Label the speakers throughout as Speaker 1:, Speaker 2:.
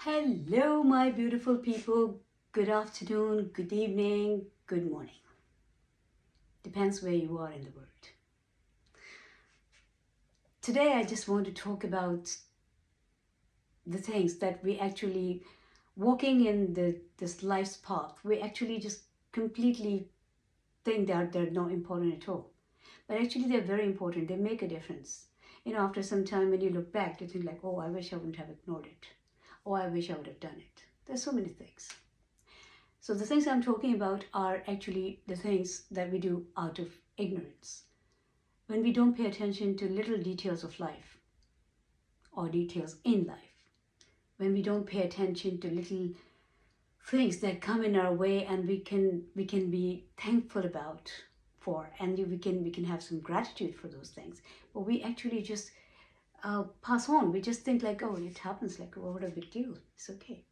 Speaker 1: Hello, my beautiful people. Good afternoon, good evening, good morning. Depends where you are in the world. Today, I just want to talk about the things that we actually, walking in this life's path, we actually just completely think that they're not important at all. But actually, they're very important. They make a difference. After some time, when you look back, you think like, oh, I wish I wouldn't have ignored it. Oh, I wish I would have done it. There's so many things. So the things I'm talking about are actually the things that we do out of ignorance. When we don't pay attention to little details of life or details in life. When we don't pay attention to little things that come in our way and we can be thankful about for, and we can have some gratitude for those things. But we actually just pass on. We just think like, oh, it happens. Like, oh, what a big deal. It's okay.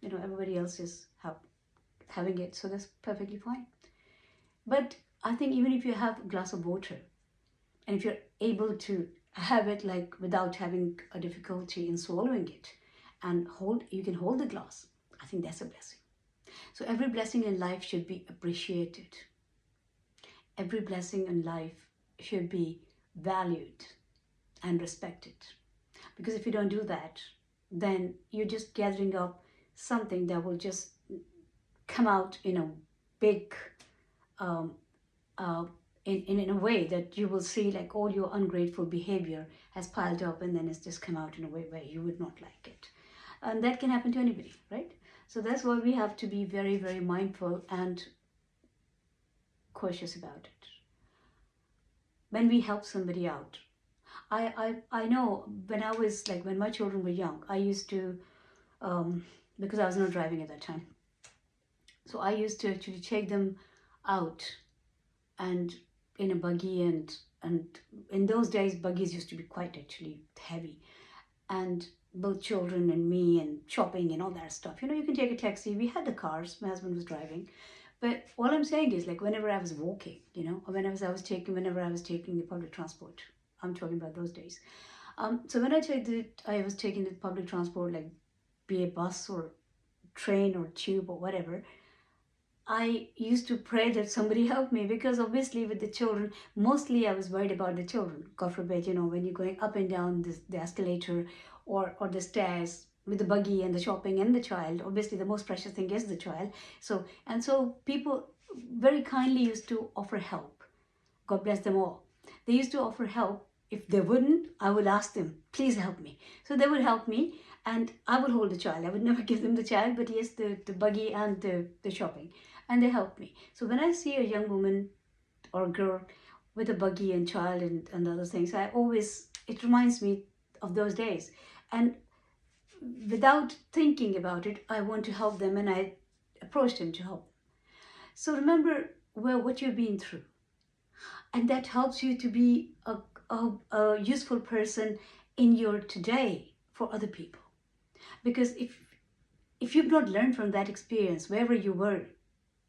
Speaker 1: Everybody else is having it, so that's perfectly fine. But I think even if you have a glass of water and if you're able to have it like without having a difficulty in swallowing it and you can hold the glass, I think that's a blessing. So every blessing in life should be appreciated. Every blessing in life should be valued and respected. Because if you don't do that, then you're just gathering up something that will just come out in a big, in a way that you will see like all your ungrateful behavior has piled up, and then it's just come out in a way where you would not like it. And that can happen to anybody, right? So that's why we have to be very, very mindful and cautious about it. When we help somebody out, I know when my children were young, I used to, because I was not driving at that time, so I used to actually take them out and in a buggy, and in those days buggies used to be quite actually heavy, and both children and me and shopping and all that stuff. You can take a taxi. We had the cars. My husband was driving. But all I'm saying is like whenever I was walking, or whenever I was taking the public transport, I'm talking about those days. So when I was taking the public transport, like be a bus or train or tube or whatever, I used to pray that somebody help me, because obviously with the children, mostly I was worried about the children. God forbid, when you're going up and down the escalator or the stairs with the buggy and the shopping and the child, obviously the most precious thing is the child. So people very kindly used to offer help. God bless them all. They used to offer help. If they wouldn't, I would ask them, please help me. So they would help me and I would hold the child. I would never give them the child, but yes, the buggy and the shopping. And they helped me. So when I see a young woman or a girl with a buggy and child and other things, it reminds me of those days. And without thinking about it, I want to help them, and I approached him to help. So remember what you've been through. And that helps you to be a useful person in your today for other people. Because if you've not learned from that experience, wherever you were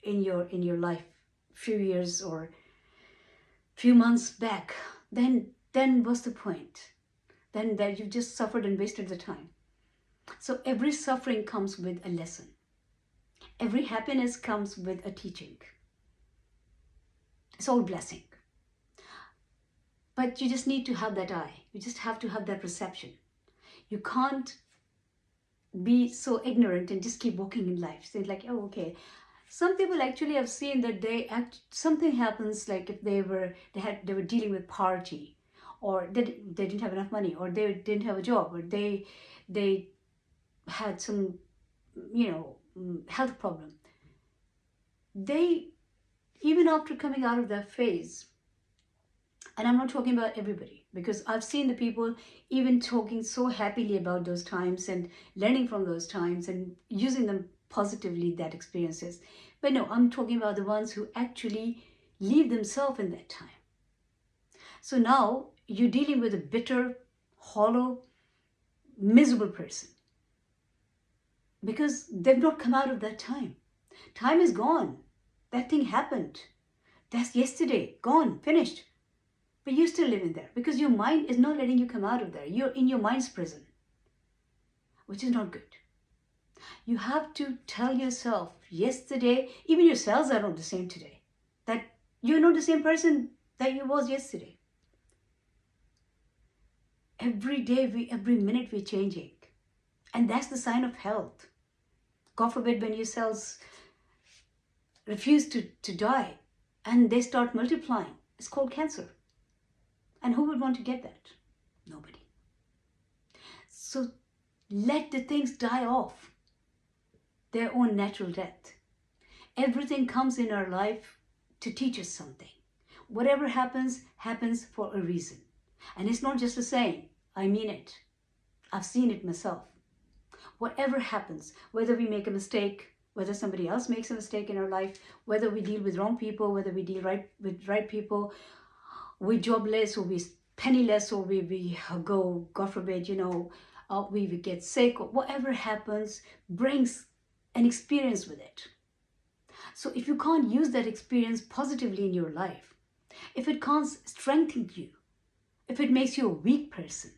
Speaker 1: in your life, few years or few months back, then what's the point? Then that you've just suffered and wasted the time. So every suffering comes with a lesson. Every happiness comes with a teaching. It's all blessing. But you just need to have that eye. You just have to have that perception. You can't be so ignorant and just keep walking in life. Say like, oh, okay. Some people actually have seen that something happens, like if they were dealing with poverty, or they didn't have enough money, or they didn't have a job, or they had some health problem. They, even after coming out of that phase, and I'm not talking about everybody, because I've seen the people even talking so happily about those times and learning from those times and using them positively, that experiences. But no, I'm talking about the ones who actually leave themselves in that time. So now you're dealing with a bitter, hollow, miserable person, because they've not come out of that time. Time is gone. That thing happened. That's yesterday, gone, finished. But you're still living there because your mind is not letting you come out of there. You're in your mind's prison, which is not good. You have to tell yourself, yesterday, even your cells are not the same today. That you're not the same person that you was yesterday. Every day, every minute we're changing. And that's the sign of health. God forbid when your cells refuse to die and they start multiplying. It's called cancer. And who would want to get that? Nobody. So let the things die off their own natural death. Everything comes in our life to teach us something. Whatever happens, happens for a reason. And it's not just a saying. I mean it. I've seen it myself. Whatever happens, whether we make a mistake, whether somebody else makes a mistake in our life, whether we deal with wrong people, whether we deal with right people, we're jobless or we're penniless or we go, God forbid, we get sick, or whatever happens brings an experience with it. So if you can't use that experience positively in your life, if it can't strengthen you, if it makes you a weak person,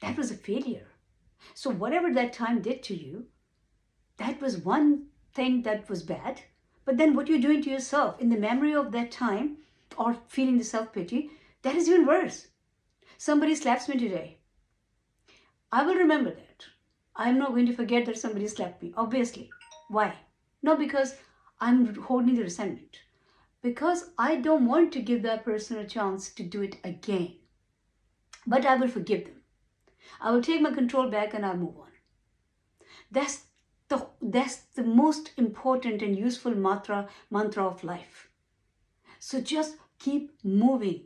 Speaker 1: that was a failure. So whatever that time did to you, that was one thing that was bad. But then what you're doing to yourself in the memory of that time or feeling the self-pity, that is even worse. Somebody slaps me today. I will remember that. I'm not going to forget that somebody slapped me, obviously. Why? Not because I'm holding the resentment. Because I don't want to give that person a chance to do it again. But I will forgive them. I will take my control back and I'll move on. That's the most important and useful mantra of life. So just keep moving.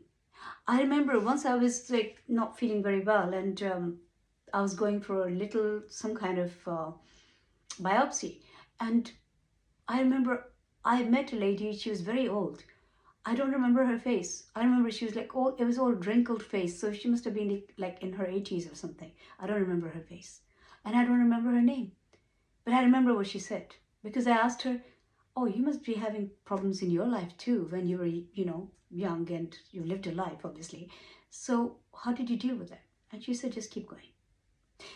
Speaker 1: I remember once I was not feeling very well and I was going for some kind of biopsy. And I remember I met a lady, she was very old. I don't remember her face. I remember she was it was all wrinkled face. So she must have been in her 80s or something. I don't remember her face. And I don't remember her name. But I remember what she said. Because I asked her, oh, you must be having problems in your life too when you were, young and you lived a life, obviously. So how did you deal with that? And she said, just keep going.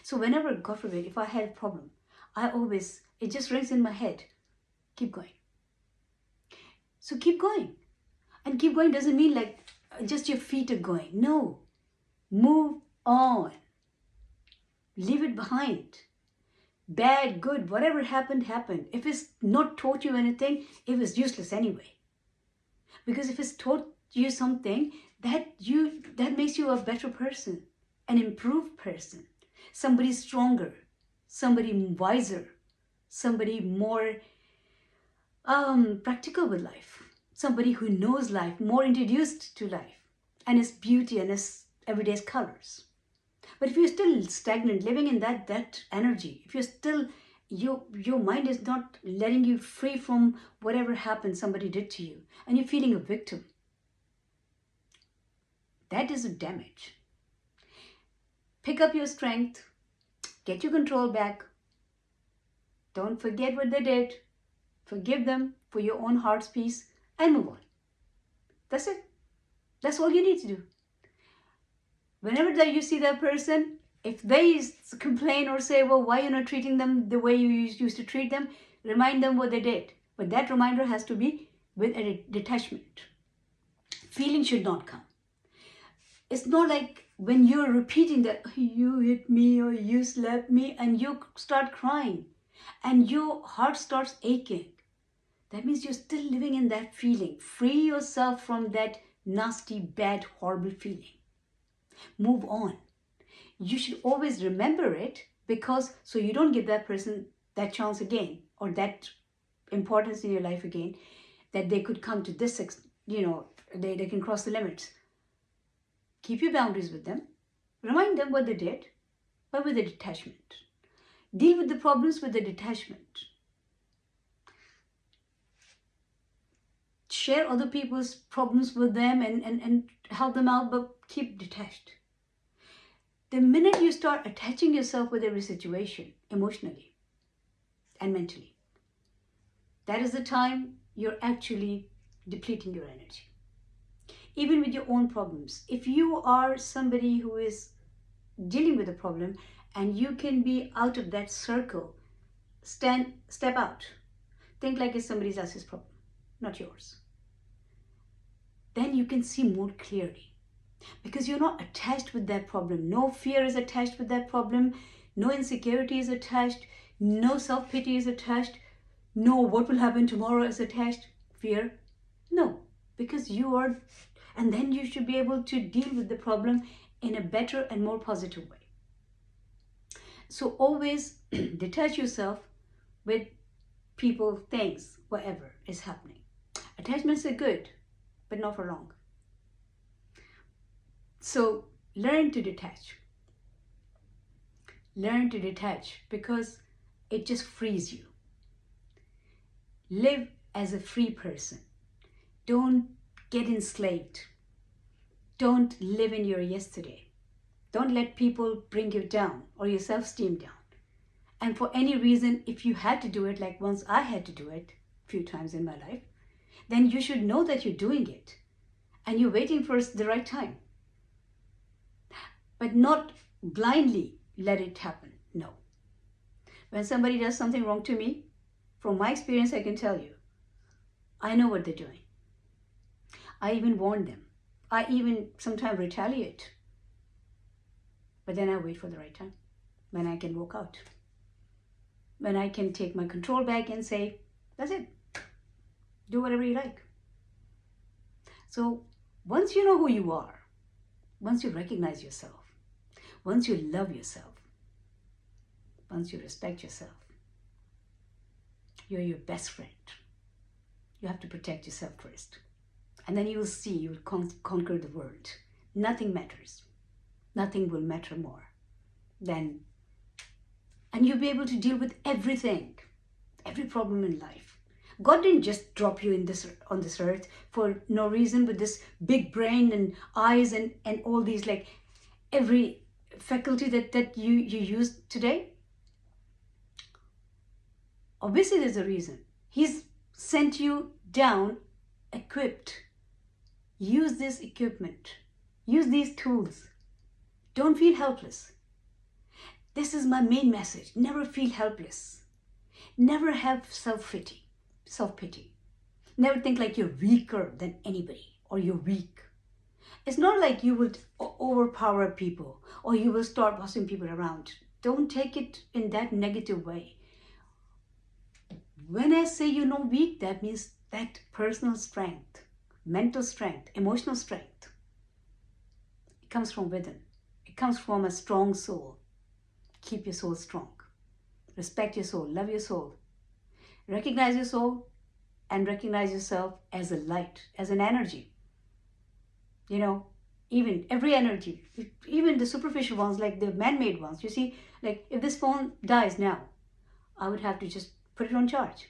Speaker 1: So whenever, God forbid, if I had a problem, it just rings in my head. Keep going. So keep going. And keep going doesn't mean just your feet are going. No. Move on. Leave it behind. Bad, good, whatever happened, happened. If it's not taught you anything, it was useless anyway. Because if it's taught you something, that makes you a better person, an improved person, somebody stronger, somebody wiser, somebody more practical with life. Somebody who knows life, more introduced to life and its beauty and its everyday colors. But if you're still stagnant, living in that energy, if you're still, your mind is not letting you free from whatever happened somebody did to you, and you're feeling a victim, that is a damage. Pick up your strength, get your control back. Don't forget what they did. Forgive them for your own heart's peace. And move on. That's it. That's all you need to do. Whenever you see that person, if they complain or say, well, why you're not treating them the way you used to treat them, remind them what they did. But that reminder has to be with a detachment. Feeling should not come. It's not like when you're repeating that, you hit me or you slapped me, and you start crying and your heart starts aching. That means you're still living in that feeling. Free yourself from that nasty, bad, horrible feeling. Move on. You should always remember it so you don't give that person that chance again or that importance in your life again, that they could come to this, they can cross the limits. Keep your boundaries with them. Remind them what they did, but with a detachment. Deal with the problems with a detachment. Share other people's problems with them and help them out, but keep detached. The minute you start attaching yourself with every situation, emotionally and mentally, that is the time you're actually depleting your energy. Even with your own problems. If you are somebody who is dealing with a problem and you can be out of that circle step out. Think like it's somebody else's problem, not yours. Then you can see more clearly because you're not attached with that problem. No fear is attached with that problem. No insecurity is attached. No self-pity is attached. No what will happen tomorrow is attached. Fear. No, because you are, and then you should be able to deal with the problem in a better and more positive way. So always detach yourself with people, things, whatever is happening. Attachments are good, but not for long. So learn to detach. Learn to detach because it just frees you. Live as a free person. Don't get enslaved. Don't live in your yesterday. Don't let people bring you down or your self-esteem down. And for any reason, if you had to do it, like once I had to do it a few times in my life, then you should know that you're doing it and you're waiting for the right time. But not blindly let it happen. No. When somebody does something wrong to me, from my experience, I can tell you, I know what they're doing. I even warn them. I even sometimes retaliate. But then I wait for the right time when I can walk out. When I can take my control back and say, that's it. Do whatever you like. So once you know who you are, once you recognize yourself, once you love yourself, once you respect yourself, you're your best friend. You have to protect yourself first. And then you will see, you will conquer the world. Nothing matters. Nothing will matter more than, and you'll be able to deal with everything, every problem in life. God didn't just drop you on this earth for no reason with this big brain and eyes and all these, like every faculty that you use today. Obviously there's a reason. He's sent you down equipped. Use this equipment. Use these tools. Don't feel helpless. This is my main message. Never feel helpless. Never have self-pity. Never think like you're weaker than anybody or you're weak. It's not like you will overpower people or you will start bossing people around. Don't take it in that negative way. When I say you're not weak, that means that personal strength, mental strength, emotional strength, it comes from within. It comes from a strong soul. Keep your soul strong. Respect your soul. Love your soul. Recognize your soul and recognize yourself as a light, as an energy. You know, even every energy, even the superficial ones, like the man-made ones. You see, like if this phone dies now, I would have to just put it on charge.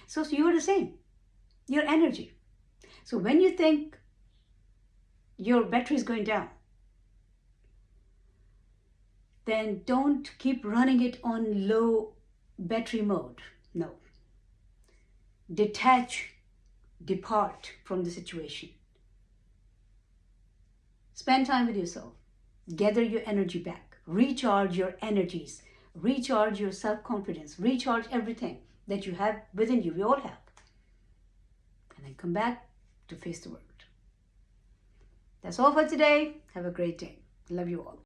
Speaker 1: So you are the same. Your energy. So when you think your battery is going down, then don't keep running it on low battery mode. No. Detach, depart from the situation. Spend time with yourself. Gather your energy back. Recharge your energies. Recharge your self-confidence. Recharge everything that you have within you. We all have. And then come back to face the world. That's all for today. Have a great day. Love you all.